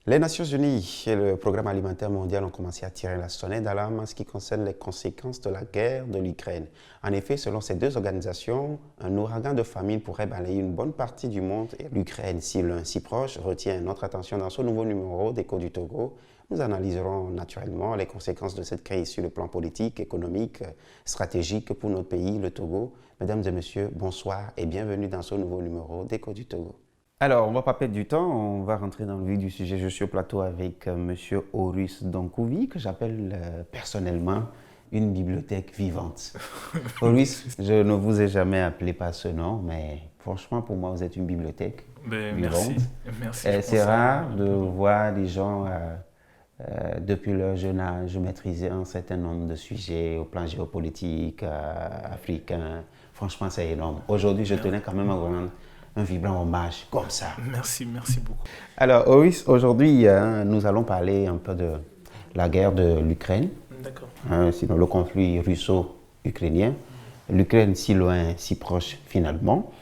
Les Nations Unies et le Programme alimentaire mondial ont commencé à tirer la sonnette d'alarme en ce qui concerne les conséquences de la guerre de l'Ukraine. En effet, selon ces deux organisations, un ouragan de famine pourrait balayer une bonne partie du monde et l'Ukraine, si loin, si proche, retient notre attention dans ce nouveau numéro d'Écho du Togo. Nous analyserons naturellement les conséquences de cette crise sur le plan politique, économique, stratégique pour notre pays, le Togo. Mesdames et messieurs, bonsoir et bienvenue dans ce nouveau numéro d'Écho du Togo. Alors, on ne va pas perdre du temps, on va rentrer dans le vif du sujet. Je suis au plateau avec Monsieur Horus Donkouvi, que j'appelle personnellement une bibliothèque vivante. Horus, je ne vous ai jamais appelé par ce nom, mais franchement, pour moi, vous êtes une bibliothèque vivante. Merci. C'est rare de voir des gens, depuis leur jeune âge, maîtriser un certain nombre de sujets au plan géopolitique, africain. Franchement, c'est énorme. Aujourd'hui, je tenais quand même à vous rendre un vibrant hommage comme ça. Merci beaucoup. Alors, Horus, aujourd'hui, nous allons parler un peu de la guerre de l'Ukraine. D'accord. Sinon, le conflit russo-ukrainien. L'Ukraine si loin, si proche finalement.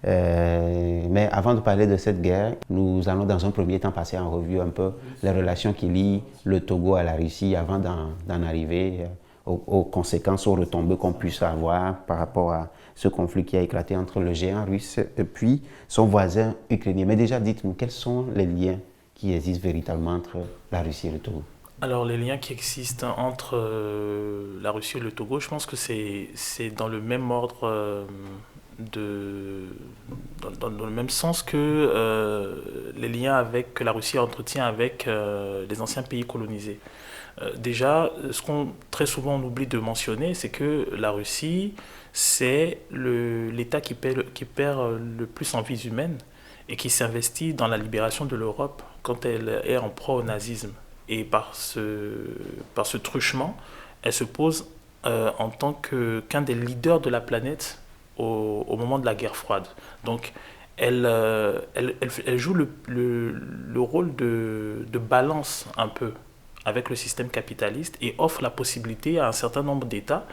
Mais avant de parler de cette guerre, nous allons dans un premier temps passer en revue un peu les relations qui lient le Togo à la Russie avant d'en arriver aux conséquences, aux retombées qu'on puisse avoir par rapport à ce conflit qui a éclaté entre le géant russe et puis son voisin ukrainien. Mais déjà, dites-nous, quels sont les liens qui existent véritablement entre la Russie et le Togo? Alors, les liens qui existent entre la Russie et le Togo, je pense que c'est dans le même ordre, dans le même sens que les liens que la Russie entretient avec les anciens pays colonisés. Déjà, ce qu'on très souvent on oublie de mentionner, c'est que la Russie, c'est l'État qui perd le plus en vies humaines et qui s'investit dans la libération de l'Europe quand elle est en proie au nazisme. Et par ce truchement, elle se pose en tant qu'un des leaders de la planète au moment de la guerre froide. Donc, elle joue le rôle de balance un peu avec le système capitaliste et offre la possibilité à un certain nombre d'États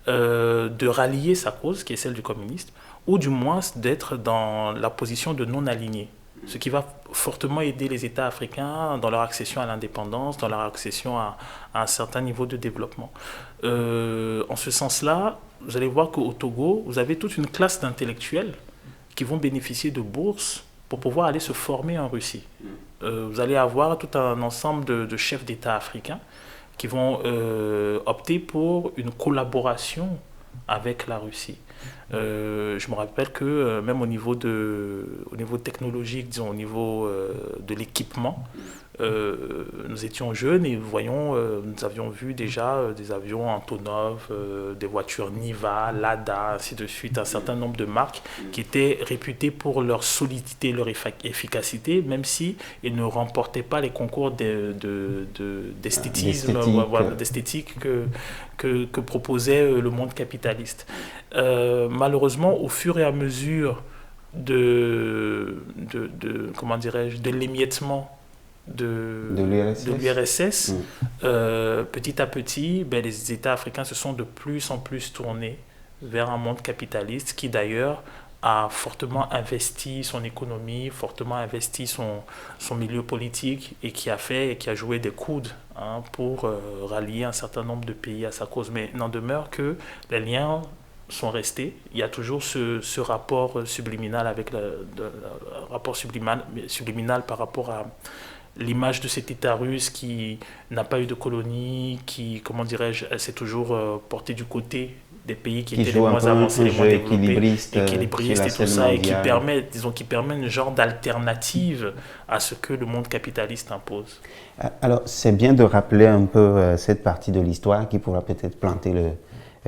de rallier sa cause, qui est celle du communisme, ou du moins d'être dans la position de non-aligné. Ce qui va fortement aider les États africains dans leur accession à l'indépendance, dans leur accession à un certain niveau de développement. En ce sens-là, vous allez voir qu'au Togo, vous avez toute une classe d'intellectuels qui vont bénéficier de bourses pour pouvoir aller se former en Russie. Vous allez avoir tout un ensemble de chefs d'État africains qui vont opter pour une collaboration avec la Russie. Je me rappelle que même au niveau technologique, disons, au niveau de l'équipement, nous étions jeunes et nous avions vu déjà des avions Antonov, des voitures Niva, Lada, ainsi de suite, un certain nombre de marques qui étaient réputées pour leur solidité, leur efficacité, même si ils ne remportaient pas les concours d'esthétisme, d'esthétique que proposait le monde capitaliste. Malheureusement, au fur et à mesure comment dirais-je, de l'émiettement de l'URSS, petit à petit, les États africains se sont de plus en plus tournés vers un monde capitaliste qui d'ailleurs a fortement investi son économie, fortement investi son milieu politique et qui a joué des coudes pour rallier un certain nombre de pays à sa cause. Mais il n'en demeure que les liens sont restés. Il y a toujours ce rapport subliminal subliminal par rapport à l'image de cet État russe qui n'a pas eu de colonie, qui, comment dirais-je, s'est toujours porté du côté des pays qui étaient les moins avancés, les moins développés, équilibriste et tout ça, et qui permet une genre d'alternative à ce que le monde capitaliste impose. Alors, c'est bien de rappeler un peu cette partie de l'histoire qui pourra peut-être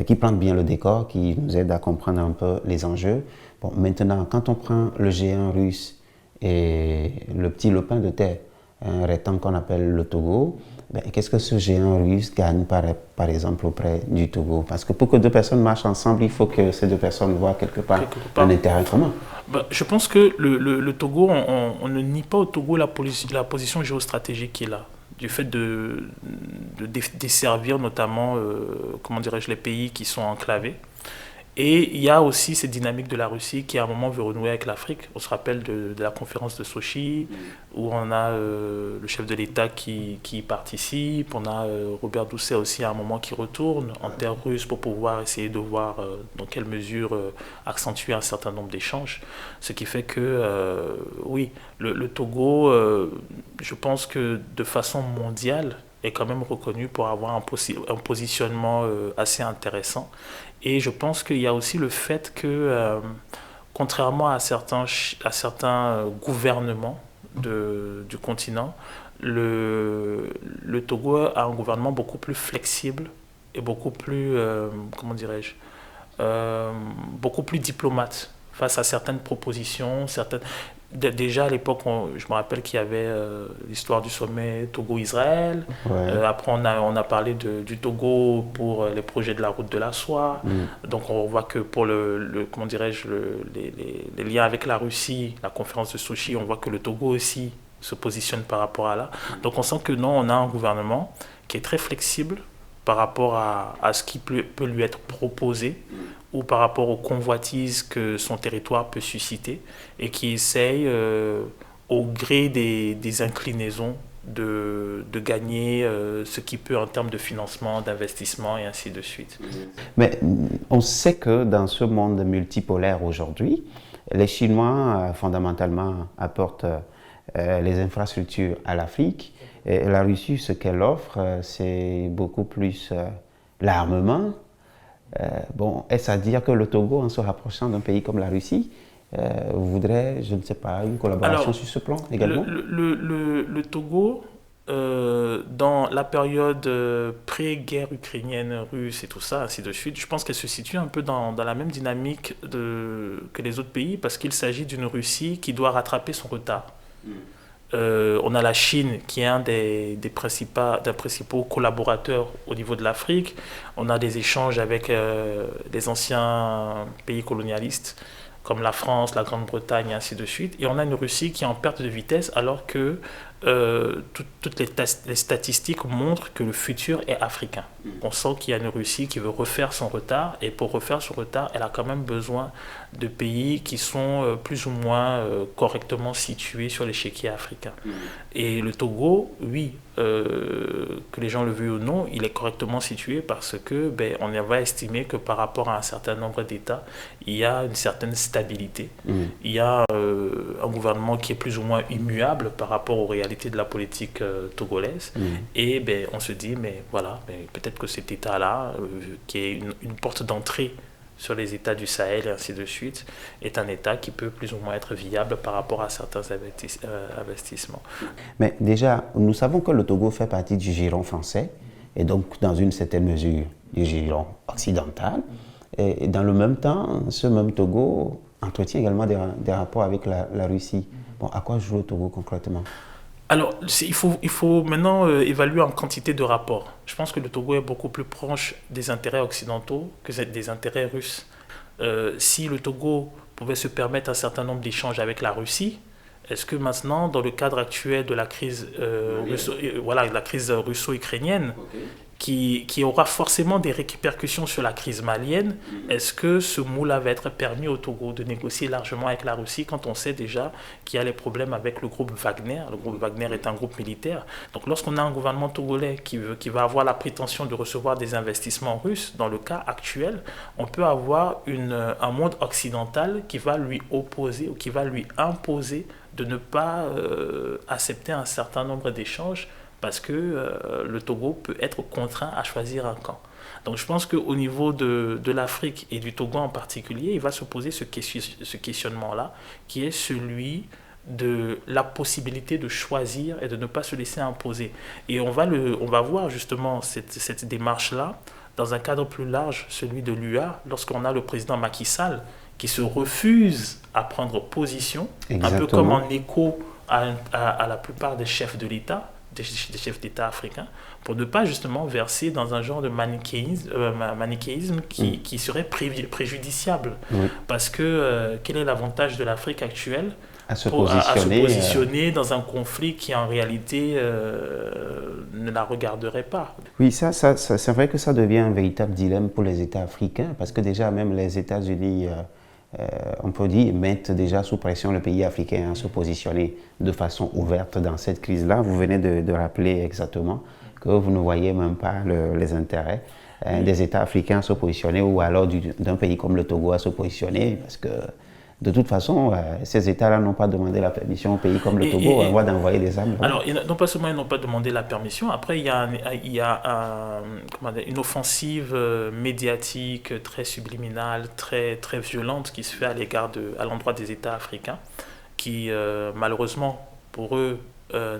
qui plante bien le décor, qui nous aide à comprendre un peu les enjeux. Bon, maintenant, quand on prend le géant russe et le petit lopin de terre, un rectangle qu'on appelle le Togo, qu'est-ce que ce géant russe gagne par exemple auprès du Togo? Parce que pour que deux personnes marchent ensemble, il faut que ces deux personnes voient quelque part un intérêt commun. Je pense que le Togo, on ne nie pas au Togo la position géostratégique qu'il a, du fait de desservir notamment, comment dirais-je, les pays qui sont enclavés. Et il y a aussi cette dynamique de la Russie qui à un moment veut renouer avec l'Afrique. On se rappelle de la conférence de Sochi, où on a le chef de l'État qui y participe, on a Robert Doucet aussi à un moment qui retourne en terre russe pour pouvoir essayer de voir dans quelle mesure accentuer un certain nombre d'échanges. Ce qui fait que, oui, le Togo, je pense que de façon mondiale, est quand même reconnu pour avoir un positionnement assez intéressant. Et je pense qu'il y a aussi le fait que, contrairement à certains gouvernements du continent, le Togo a un gouvernement beaucoup plus flexible et beaucoup plus, comment dirais-je, beaucoup plus diplomate face à certaines propositions, Déjà à l'époque, je me rappelle qu'il y avait l'histoire du sommet Togo-Israël. Ouais. Après, on a parlé du Togo pour les projets de la route de la soie. Donc on voit que pour comment dirais-je, les liens avec la Russie, la conférence de Sochi, on voit que le Togo aussi se positionne par rapport à là. Donc on sent que non, on a un gouvernement qui est très flexible par rapport à ce qui peut lui être proposé ou par rapport aux convoitises que son territoire peut susciter et qui essaye, au gré des inclinaisons, de gagner ce qu'il peut en termes de financement, d'investissement et ainsi de suite. Mais on sait que dans ce monde multipolaire aujourd'hui, les Chinois fondamentalement apportent les infrastructures à l'Afrique. Et la Russie, ce qu'elle offre, c'est beaucoup plus l'armement. Bon, est-ce à dire que le Togo, en se rapprochant d'un pays comme la Russie, voudrait, je ne sais pas, une collaboration Alors, sur ce plan également? le Togo, dans la période pré-guerre ukrainienne, russe et tout ça, ainsi de suite, je pense qu'elle se situe un peu dans la même dynamique que les autres pays parce qu'il s'agit d'une Russie qui doit rattraper son retard. On a la Chine qui est un des principaux collaborateurs au niveau de l'Afrique. On a des échanges avec les anciens pays colonialistes comme la France, la Grande-Bretagne et ainsi de suite. Et on a une Russie qui est en perte de vitesse alors que toutes les statistiques montrent que le futur est africain. On sent qu'il y a une Russie qui veut refaire son retard et pour refaire son retard, elle a quand même besoin de pays qui sont plus ou moins correctement situés sur l'échiquier africain. Et le Togo, oui, que les gens le veuillent ou non, il est correctement situé parce que on va estimer que par rapport à un certain nombre d'États, il y a une certaine stabilité. Il y a un gouvernement qui est plus ou moins immuable par rapport aux réalités de la politique togolaise. Et on se dit, mais voilà, peut-être que cet État-là, qui est une porte d'entrée sur les États du Sahel et ainsi de suite, est un État qui peut plus ou moins être viable par rapport à certains investissements. Mais déjà, nous savons que le Togo fait partie du giron français, et donc dans une certaine mesure du giron occidental. Et dans le même temps, ce même Togo entretient également des rapports avec la Russie. Bon, à quoi joue le Togo concrètement? Alors, il faut maintenant évaluer en quantité de rapports. Je pense que le Togo est beaucoup plus proche des intérêts occidentaux que des intérêts russes. Si le Togo pouvait se permettre un certain nombre d'échanges avec la Russie, est-ce que maintenant, dans le cadre actuel de la crise, la crise russo-ukrainienne, qui aura forcément des répercussions sur la crise malienne, est-ce que ce moule-là va être permis au Togo de négocier largement avec la Russie quand on sait déjà qu'il y a les problèmes avec le groupe Wagner? Le groupe Wagner est un groupe militaire. Donc lorsqu'on a un gouvernement togolais qui va avoir la prétention de recevoir des investissements russes, dans le cas actuel, on peut avoir un monde occidental qui va lui opposer ou qui va lui imposer de ne pas accepter un certain nombre d'échanges parce que le Togo peut être contraint à choisir un camp. Donc je pense qu'au niveau de l'Afrique et du Togo en particulier, il va se poser ce questionnement-là, qui est celui de la possibilité de choisir et de ne pas se laisser imposer. Et on va voir justement cette démarche-là dans un cadre plus large, celui de l'UA, lorsqu'on a le président Macky Sall qui se refuse à prendre position, Exactement. Un peu comme en écho à la plupart des chefs de l'État, des chefs d'État africains, pour ne pas justement verser dans un genre de manichéisme qui serait préjudiciable. Parce que quel est l'avantage de l'Afrique actuelle? à se à se positionner. positionner dans un conflit qui en réalité ne la regarderait pas. Oui, c'est vrai que ça devient un véritable dilemme pour les États africains, parce que déjà même les États-Unis, on peut dire, mettent déjà sous pression le pays africain à se positionner de façon ouverte dans cette crise-là. Vous venez de rappeler exactement que vous ne voyez même pas les intérêts des États africains à se positionner, ou alors d'un pays comme le Togo à se positionner, parce que de toute façon, ces États-là n'ont pas demandé la permission au pays comme le Togo d'envoyer des armes. Alors, non pas seulement ils n'ont pas demandé la permission, après il y a une offensive médiatique très subliminale, très violente qui se fait à l'endroit des États africains, qui malheureusement pour eux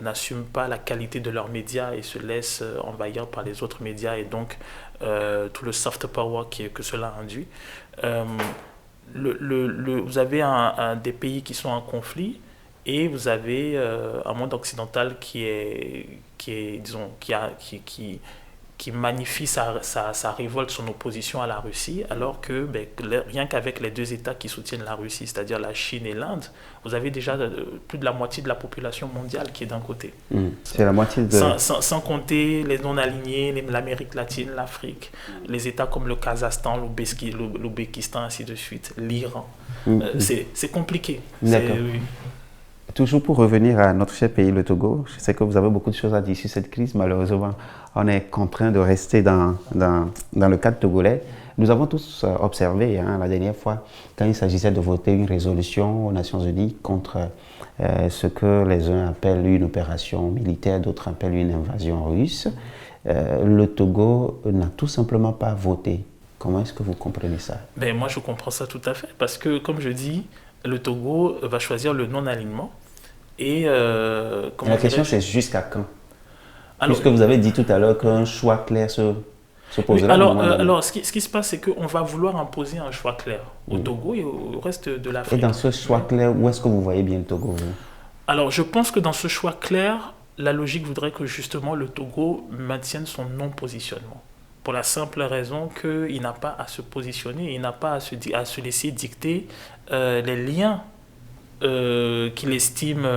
n'assument pas la qualité de leurs médias et se laissent envahir par les autres médias, et donc tout le soft power que cela induit. Vous avez des pays qui sont en conflit, et vous avez un monde occidental qui magnifie sa révolte, son opposition à la Russie, alors que rien qu'avec les deux États qui soutiennent la Russie, c'est-à-dire la Chine et l'Inde, vous avez déjà plus de la moitié de la population mondiale qui est d'un côté. C'est la moitié de... Sans compter les non-alignés, l'Amérique latine, l'Afrique, les États comme le Kazakhstan, l'Ouzbékistan, ainsi de suite, l'Iran. C'est compliqué. D'accord. Toujours pour revenir à notre cher pays, le Togo, je sais que vous avez beaucoup de choses à dire sur cette crise. Malheureusement, on est contraint de rester dans le cadre togolais. Nous avons tous observé la dernière fois, quand il s'agissait de voter une résolution aux Nations Unies contre ce que les uns appellent une opération militaire, d'autres appellent une invasion russe, le Togo n'a tout simplement pas voté. Comment est-ce que vous comprenez ça? Moi, je comprends ça tout à fait, parce que, comme je dis, le Togo va choisir le non-alignement. Et la question, c'est jusqu'à quand? Puisque vous avez dit tout à l'heure qu'un choix clair se posera. Alors, ce qui se passe, c'est qu'on va vouloir imposer un choix clair au Togo et au reste de l'Afrique. Et dans ce choix clair, où est-ce que vous voyez bien le Togo, vous? Alors, je pense que dans ce choix clair, la logique voudrait que justement le Togo maintienne son non-positionnement. Pour la simple raison qu'il n'a pas à se positionner, il n'a pas à se laisser dicter les liens qu'il estime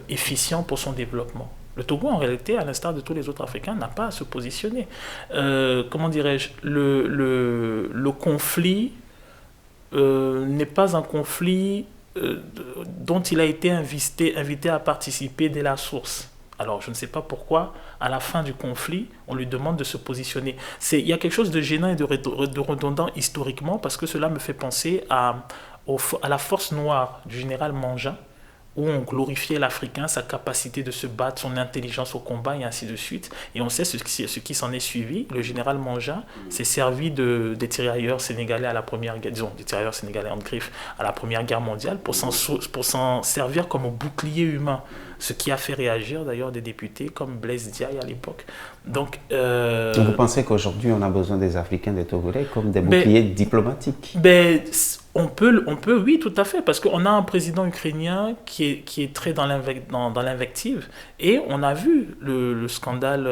efficients pour son développement. Le Togo, en réalité, à l'instar de tous les autres Africains, n'a pas à se positionner. Comment dirais-je, le conflit n'est pas un conflit dont il a été invité à participer dès la source. Alors, je ne sais pas pourquoi, à la fin du conflit, on lui demande de se positionner. Il y a quelque chose de gênant et de redondant historiquement, parce que cela me fait penser à la force noire du général Mangin, où on glorifiait l'Africain, sa capacité de se battre, son intelligence au combat, et ainsi de suite. Et on sait ce qui s'en est suivi. Le général Mangin s'est servi des tirailleurs sénégalais à la première guerre, des tirailleurs sénégalais en griffe à la Première Guerre mondiale, pour s'en servir comme bouclier humain. Ce qui a fait réagir d'ailleurs des députés comme Blaise Diaye à l'époque. Donc, vous pensez qu'aujourd'hui on a besoin des Africains, des Togolais, comme des boucliers diplomatiques? On peut, oui, tout à fait, parce qu'on a un président ukrainien qui est très dans l'invective, et on a vu le scandale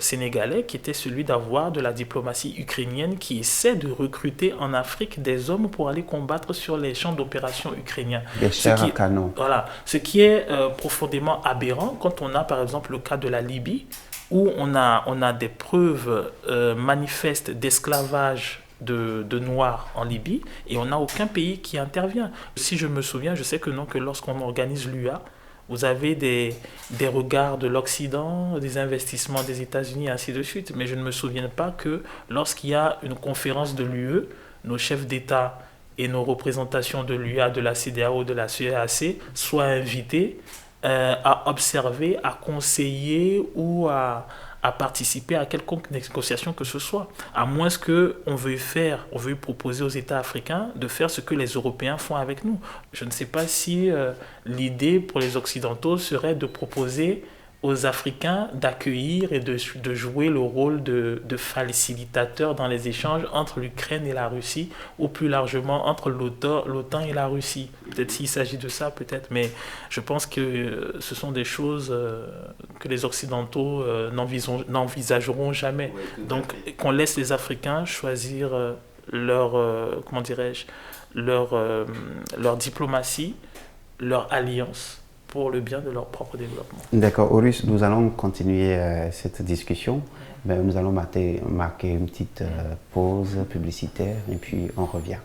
sénégalais qui était celui d'avoir de la diplomatie ukrainienne qui essaie de recruter en Afrique des hommes pour aller combattre sur les champs d'opération ukrainiens. Des chars à canon. Voilà, ce qui est profondément aberrant quand on a par exemple le cas de la Libye, où on a des preuves manifestes d'esclavage de Noirs en Libye, et on n'a aucun pays qui intervient. Si je me souviens, je sais que lorsqu'on organise l'UA, vous avez des regards de l'Occident, des investissements des États-Unis, ainsi de suite. Mais je ne me souviens pas que lorsqu'il y a une conférence de l'UE, nos chefs d'État et nos représentations de l'UA, de la CEDEAO, de la CEAC soient invités à observer, à conseiller ou à participer à quelconque négociation que ce soit, à moins qu'on veuille proposer aux États africains de faire ce que les Européens font avec nous. Je ne sais pas si l'idée pour les Occidentaux serait de proposer aux Africains d'accueillir et de jouer le rôle de facilitateur dans les échanges entre l'Ukraine et la Russie, ou plus largement entre l'OTAN et la Russie. Peut-être s'il s'agit de ça, peut-être, mais je pense que ce sont des choses que les Occidentaux n'envisageront jamais. Donc, qu'on laisse les Africains choisir leur diplomatie, leur alliance pour le bien de leur propre développement. D'accord, Horus, nous allons continuer cette discussion. Mais nous allons marquer une petite pause publicitaire et puis on revient.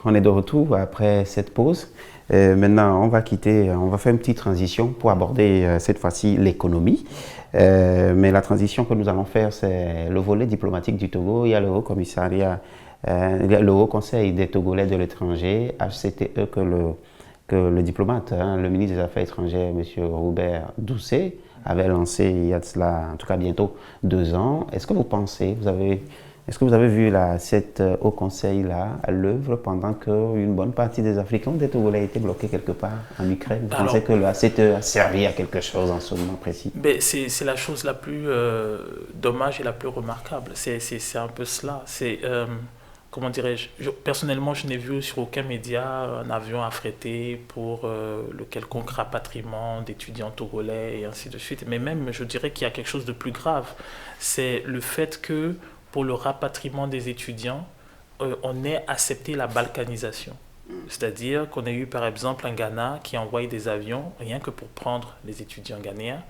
On est de retour après cette pause. Maintenant, on va faire une petite transition pour aborder cette fois-ci l'économie. Mais la transition que nous allons faire, c'est le volet diplomatique du Togo. Il y a le Haut Commissariat, le Haut Conseil des Togolais de l'étranger, HCTE, que le diplomate, le ministre des Affaires étrangères, M. Robert Doucet, avait lancé il y a de cela, en tout cas bientôt 2 ans. Est-ce que vous pensez, est-ce que vous avez vu cet Haut Conseil-là à l'œuvre pendant qu'une bonne partie des Africains, des Togolais, étaient bloqués quelque part en Ukraine? Vous pensez que le HCTE a servi à quelque chose en ce moment précis? C'est la chose la plus dommage et la plus remarquable. C'est un peu cela. Comment dirais-je, personnellement, je n'ai vu sur aucun média un avion affrété pour le quelconque rapatriement d'étudiants togolais et ainsi de suite. Mais même, je dirais qu'il y a quelque chose de plus grave. C'est le fait que pour le rapatriement des étudiants, on ait accepté la balkanisation. C'est-à-dire qu'on a eu par exemple un Ghana qui a envoyé des avions rien que pour prendre les étudiants ghanéens,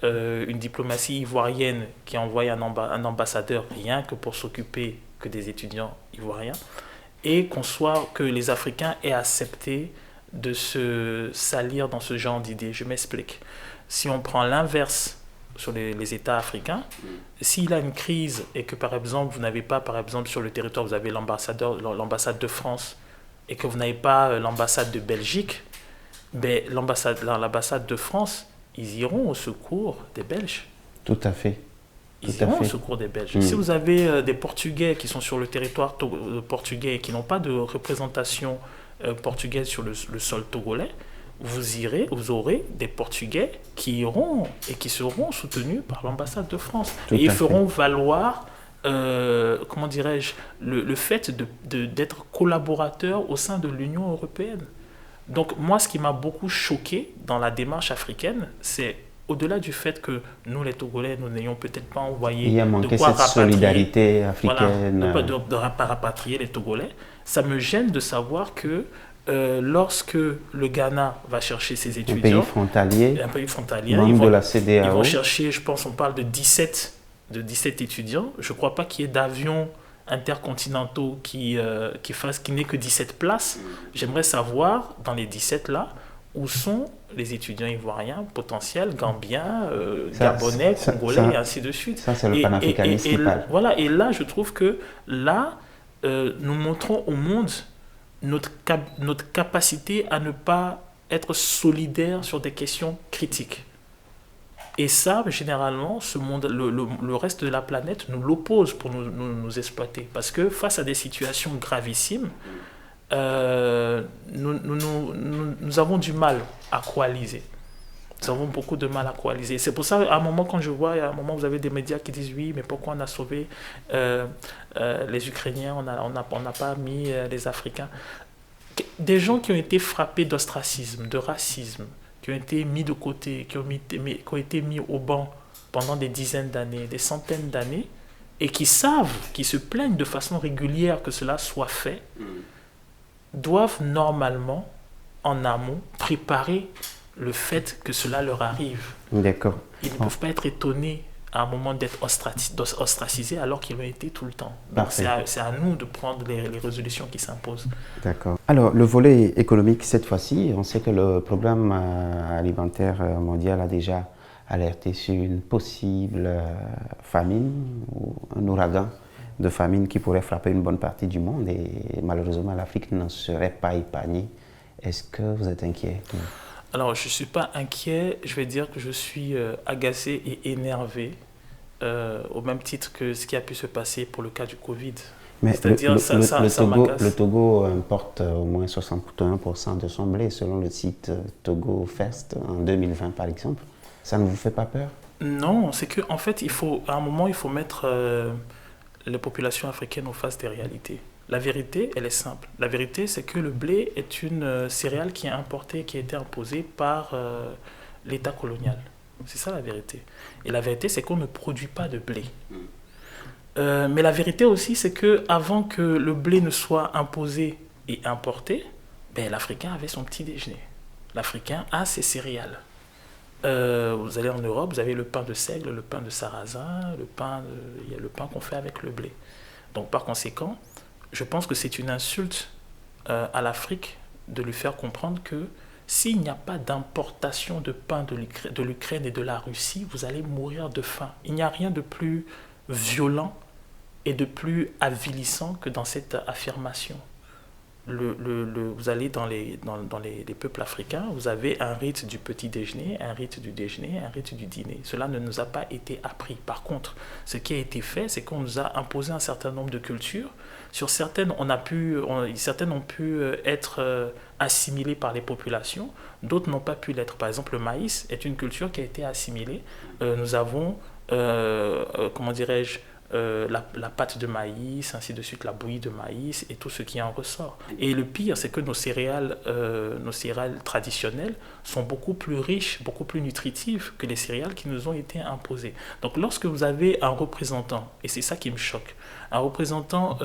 une diplomatie ivoirienne qui a envoyé un ambassadeur rien que pour s'occuper que des étudiants ivoiriens, et que les Africains aient accepté de se salir dans ce genre d'idées. Je m'explique. Si on prend l'inverse sur les États africains, s'il a une crise et que par exemple vous n'avez pas, par exemple sur le territoire, vous avez l'ambassade de France et que vous n'avez pas l'ambassade de Belgique, l'ambassade de France, ils iront au secours des Belges. Tout à fait. Ils iront au secours des Belges. Si vous avez des Portugais qui sont sur le territoire portugais et qui n'ont pas de représentation portugaise sur le sol togolais, vous aurez des Portugais qui iront et qui seront soutenus par l'ambassade de France. Et ils feront valoir, comment dirais-je, le fait d'être collaborateurs au sein de l'Union européenne. Donc moi, ce qui m'a beaucoup choqué dans la démarche africaine, c'est au-delà du fait que nous, les Togolais, nous n'ayons peut-être pas envoyé de quoi cette solidarité africaine. Voilà, de rapatrier les Togolais. Ça me gêne de savoir que lorsque le Ghana va chercher ses étudiants, un pays frontalier, membre de la CEDEAO, ils vont chercher, je pense, on parle de 17 étudiants. Je ne crois pas qu'il y ait d'avions intercontinentaux qui n'aient que 17 places. J'aimerais savoir, dans les 17 là, où sont les étudiants ivoiriens potentiels, gambiens, gabonais, congolais, et ainsi de suite. Ça, c'est le panafricanisme qui parle. Voilà, et là, je trouve que là, nous montrons au monde notre capacité à ne pas être solidaire sur des questions critiques. Et ça, généralement, ce monde, le reste de la planète nous l'oppose pour nous exploiter. Parce que face à des situations gravissimes, nous avons du mal à coaliser. Nous avons beaucoup de mal à coaliser. C'est pour ça, à un moment, quand je vois, vous avez des médias qui disent oui, mais pourquoi on a sauvé les Ukrainiens, on n'a pas mis les Africains. Des gens qui ont été frappés d'ostracisme, de racisme, qui ont été mis de côté, qui ont été mis au banc pendant des dizaines d'années, des centaines d'années, et qui se plaignent de façon régulière que cela soit fait, doivent normalement, en amont, préparer le fait que cela leur arrive. D'accord. Ils ne peuvent pas être étonnés à un moment d'être ostracisés alors qu'ils l'ont été tout le temps. Donc c'est à nous de prendre les résolutions qui s'imposent. D'accord. Alors, le volet économique, cette fois-ci, on sait que le programme alimentaire mondial a déjà alerté sur une possible famine ou un ouragan de famine qui pourrait frapper une bonne partie du monde et malheureusement l'Afrique n'en serait pas épargnée. Est-ce que vous êtes inquiet? Alors, je ne suis pas inquiet, je vais dire que je suis agacé et énervé, au même titre que ce qui a pu se passer pour le cas du Covid. Mais C'est-à-dire, ça Le m'agace. Togo importe au moins 61% de son blé, selon le site Togo First en 2020 par exemple. Ça ne vous fait pas peur? Non, c'est que en fait, à un moment, il faut mettre les populations africaines en face des réalités. La vérité, elle est simple. La vérité, c'est que le blé est une céréale qui est importée, qui a été imposée par l'État colonial. C'est ça la vérité. Et la vérité, c'est qu'on ne produit pas de blé. Mais la vérité aussi, c'est que avant que le blé ne soit imposé et importé, ben, l'Africain avait son petit déjeuner. L'Africain a ses céréales. Vous allez en Europe, vous avez le pain de seigle, le pain de sarrasin, il y a le pain qu'on fait avec le blé. Donc par conséquent, je pense que c'est une insulte à l'Afrique de lui faire comprendre que s'il n'y a pas d'importation de pain de l'Ukraine et de la Russie, vous allez mourir de faim. Il n'y a rien de plus violent et de plus avilissant que dans cette affirmation. Vous allez dans les peuples africains, vous avez un rite du petit déjeuner, un rite du déjeuner, un rite du dîner. Cela ne nous a pas été appris. Par contre, ce qui a été fait, c'est qu'on nous a imposé un certain nombre de cultures. Sur certaines, certaines ont pu être assimilées par les populations, d'autres n'ont pas pu l'être. Par exemple, le maïs est une culture qui a été assimilée. Nous avons, comment dirais-je, la pâte de maïs, ainsi de suite, la bouillie de maïs et tout ce qui en ressort. Et le pire, c'est que nos céréales traditionnelles sont beaucoup plus riches, beaucoup plus nutritives que les céréales qui nous ont été imposées. Donc lorsque vous avez un représentant, et c'est ça qui me choque, un représentant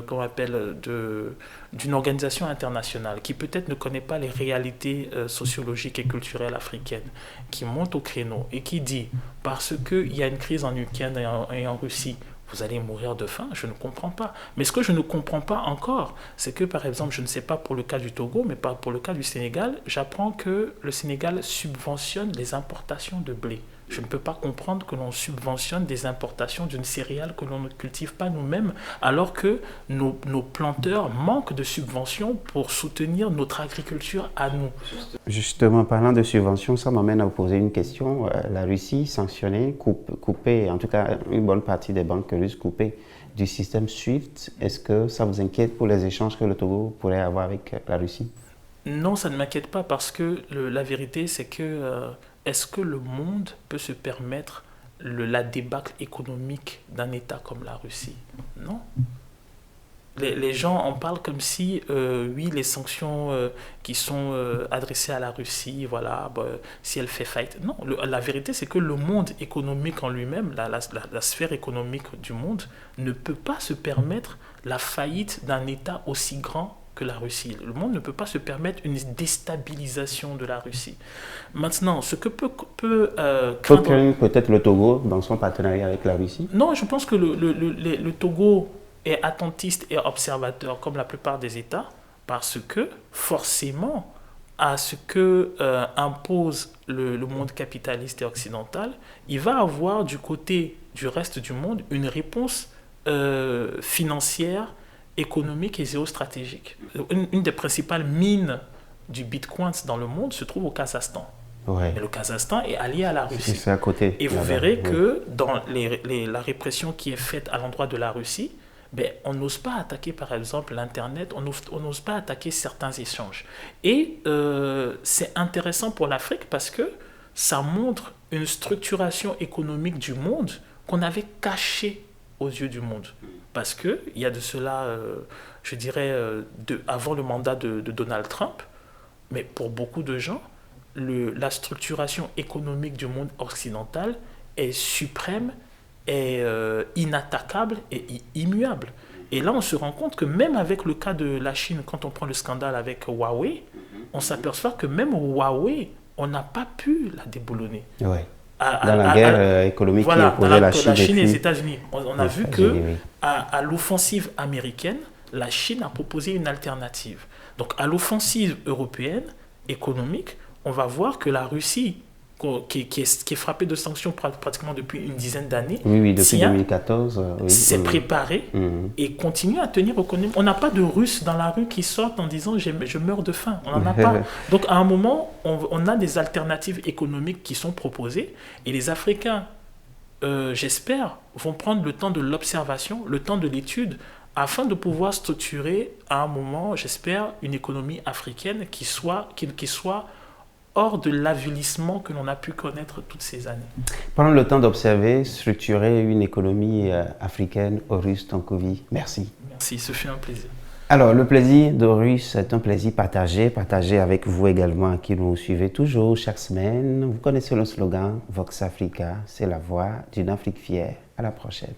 qu'on appelle d'une organisation internationale qui peut-être ne connaît pas les réalités sociologiques et culturelles africaines, qui monte au créneau et qui dit, parce qu'il y a une crise en Ukraine et en Russie, vous allez mourir de faim, je ne comprends pas. Mais ce que je ne comprends pas encore, c'est que par exemple, je ne sais pas pour le cas du Togo, mais pour le cas du Sénégal, j'apprends que le Sénégal subventionne les importations de blé. Je ne peux pas comprendre que l'on subventionne des importations d'une céréale que l'on ne cultive pas nous-mêmes, alors que nos planteurs manquent de subventions pour soutenir notre agriculture à nous. Justement, parlant de subventions, ça m'amène à vous poser une question. La Russie sanctionnée, coupée, en tout cas une bonne partie des banques russes coupées du système SWIFT, est-ce que ça vous inquiète pour les échanges que le Togo pourrait avoir avec la Russie? Non, ça ne m'inquiète pas parce que la vérité, c'est que est-ce que le monde peut se permettre la débâcle économique d'un État comme la Russie? Non. Les gens en parlent comme si, oui, les sanctions qui sont adressées à la Russie, voilà, bah, si elle fait faillite. Non, la vérité, c'est que le monde économique en lui-même, la sphère économique du monde, ne peut pas se permettre la faillite d'un État aussi grand que la Russie. Le monde ne peut pas se permettre une déstabilisation de la Russie. Maintenant, ce que peut craindre... Peut-être le Togo dans son partenariat avec la Russie? Non, je pense que le Togo est attentiste et observateur comme la plupart des États parce que forcément à ce que impose le monde capitaliste et occidental, il va avoir du côté du reste du monde une réponse financière, économique et géostratégique. Une des principales mines du Bitcoin dans le monde se trouve au Kazakhstan. Ouais. Et le Kazakhstan est allié à la Russie. C'est à côté. Et vous verrez que dans la répression qui est faite à l'endroit de la Russie, ben, on n'ose pas attaquer par exemple l'Internet, on n'ose pas attaquer certains échanges. Et c'est intéressant pour l'Afrique parce que ça montre une structuration économique du monde qu'on avait cachée aux yeux du monde. Parce qu'il y a de cela, je dirais, avant le mandat de Donald Trump, mais pour beaucoup de gens, la structuration économique du monde occidental est suprême, est inattaquable et immuable. Et là, on se rend compte que même avec le cas de la Chine, quand on prend le scandale avec Huawei, on s'aperçoit que même Huawei, on n'a pas pu la déboulonner. Ouais. Dans la guerre économique qui opposait la Chine et les États-Unis. On a vu que à l'offensive américaine, la Chine a proposé une alternative. Donc à l'offensive européenne, économique, on va voir que la Russie, qui est frappée de sanctions pratiquement depuis une dizaine d'années, depuis 2014, s'est préparée et continue à tenir au compte. On n'a pas de Russes dans la rue qui sortent en disant je meurs de faim. On n'en a pas. Donc à un moment, on a des alternatives économiques qui sont proposées et les Africains, j'espère, vont prendre le temps de l'observation, le temps de l'étude, afin de pouvoir structurer à un moment, j'espère, une économie africaine qui soit hors de l'avilissement que l'on a pu connaître toutes ces années. Prenons le temps d'observer, structurer une économie africaine. Horus Tankovi, merci. Merci, ce fut un plaisir. Alors, le plaisir d'Horus est un plaisir partagé avec vous également qui nous suivez toujours chaque semaine. Vous connaissez le slogan Vox Africa, c'est la voix d'une Afrique fière. À la prochaine.